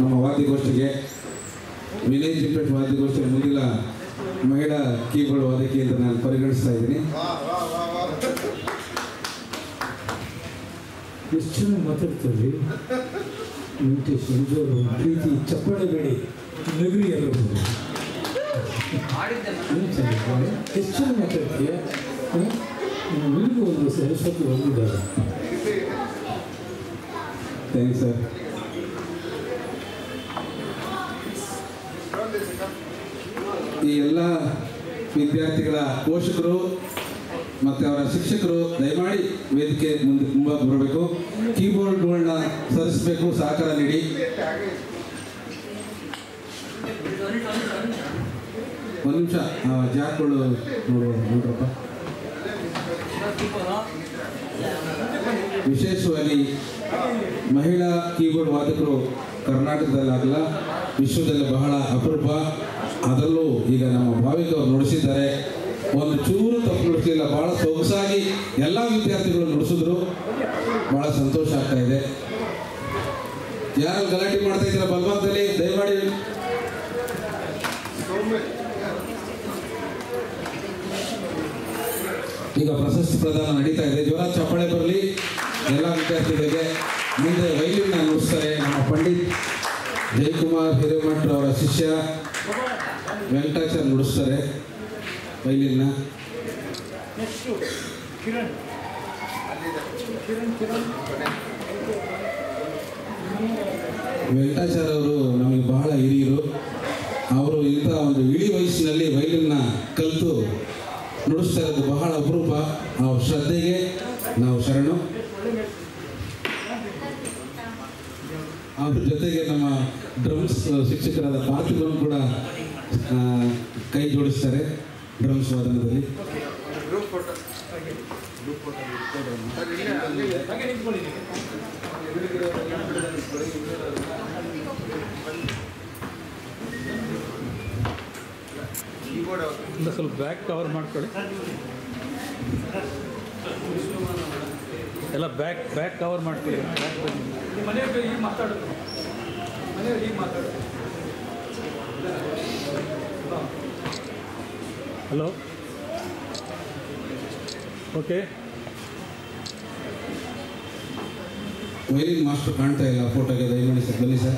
ನಮ್ಮ ವಾದ್ಯಗೋಷ್ಠಿಗೆ ವಿಲೇಜ್ ಡಿಫೆಂಟ್ ವಾದ್ಯಗೋಷ್ಠಿಯ ಮುಂದಿನ ಮಹಿಳಾ ಕೀಬೋರ್ಡ್ ವಾದಕಿ ಅಂತ ನಾನು ಪರಿಗಣಿಸ್ತಾ ಇದ್ದೀನಿ. ಎಷ್ಟು ಚೆನ್ನಾಗಿ ಮಾತಾಡ್ತಾರೆ ವೆಂಕಟೇಶ್ ಮಂಜೂರು ಪ್ರೀತಿ ಚಪ್ಪಾಳೆ ಬೇಡಿ ನಗರಿ ಎಲ್ಲರೂ ಎಷ್ಟು ಚೆನ್ನಾಗಿ ಮಾತಾಡ್ತೀಯ. ನಿಮಗೂ ಒಂದು ಸರಸ್ವತಿ ಬಂದಿದ್ದಾರೆ. Thanks sir. ಈ ಎಲ್ಲ ವಿದ್ಯಾರ್ಥಿಗಳ ಪೋಷಕರು ಮತ್ತು ಅವರ ಶಿಕ್ಷಕರು ದಯಮಾಡಿ ವೇದಿಕೆ ಮುಂದೆ ಬರಬೇಕು. ಕೀಬೋರ್ಡ್ಗಳನ್ನ ಸರಿಸಬೇಕು, ಸಹಕಾರ ನೀಡಿ. ಒಂದು ನಿಮಿಷ ಜಾಕ್ಗಳು ನೋಡ್ರಪ್ಪ. ವಿಶೇಷವಾಗಿ ಮಹಿಳಾ ಕೀಬೋರ್ಡ್ ವಾದಕರು ಕರ್ನಾಟಕದಲ್ಲಾಗಲ್ಲ ವಿಶ್ವದಲ್ಲಿ ಬಹಳ ಅಪರೂಪ. ಅದರಲ್ಲೂ ಈಗ ನಮ್ಮ ಭಾವಿಕ ಅವರು ನುಡಿಸಿದ್ದಾರೆ. ಒಂದು ಚೂರು ತಪ್ಪು ನುಡಿಸಲಿಲ್ಲ, ಭಾಳ ಸೊಗಸಾಗಿ ಎಲ್ಲ ವಿದ್ಯಾರ್ಥಿಗಳು ನುಡಿಸಿದ್ರು. ಭಾಳ ಸಂತೋಷ ಆಗ್ತಾ ಇದೆ. ಯಾರು ಗಲಾಟೆ ಮಾಡ್ತಾ ಇದ್ದೀರಾ ಬಲಭಾಗದಲ್ಲಿ ದಯಮಾಡಿ. ಈಗ ಪ್ರಶಸ್ತಿ ಪ್ರದಾನ ನಡೀತಾ ಇದೆ. ಜೋರ ಚಪ್ಪಾಳೆ ಬರಲಿ ಎಲ್ಲ ವಿದ್ಯಾರ್ಥಿಗಳಿಗೆ. ಮುಂದೆ ವೈಲಿನ್ ನುಡಿಸ್ತಾರೆ ನಮ್ಮ ಪಂಡಿತ್ ಜಯಕುಮಾರ್ ಹಿರೇಮಠ್ ಅವರ ಶಿಷ್ಯ ವೆಂಕಟಾಚಾರ್ಯ ನುಡಿಸ್ತಾರೆ ವೈಲಿನ್ನ. ವೆಂಕಟಾಚಾರ್ಯ ಅವರು ನಮಗೆ ಬಹಳ ಹಿರಿಯರು. ಅವರು ಇಂಥ ಒಂದು ಇಳಿ ವಯಸ್ಸಿನಲ್ಲಿ ವೈಲಿನ್ನ ಕಲಿತು ನುಡಿಸ್ತಾ ಇರೋದು ಬಹಳ ಅಪರೂಪ. ಅವ್ರ ಶ್ರದ್ಧೆಗೆ ನಾವು ಶರಣು. ಅದ್ರ ಜೊತೆಗೆ ನಮ್ಮ ಡ್ರಮ್ಸ್ ಶಿಕ್ಷಕರಾದ ಪಾರ್ಥಿವನ್ ಕೂಡ ಕೈ ಜೋಡಿಸ್ತಾರೆ ಡ್ರಮ್ಸ್ ವಾದನದಲ್ಲಿ. ಸ್ವಲ್ಪ ಬ್ಯಾಕ್ ಕವರ್ ಮಾಡ್ಕೊಳ್ಳಿ. ಎಲ್ಲ ಬ್ಯಾಕ್ ಕವರ್ ಮಾಡ್ಕೊಳ್ಳಿ. Hello, okay. ವೈಲಿನ್ ಮಾಸ್ಟರ್ ಕಾಣ್ತಾ ಇಲ್ಲ ಫೋಟೋಗೆ, ದಯಮಾಡಿ ಸರ್ ಬನ್ನಿ ಸರ್.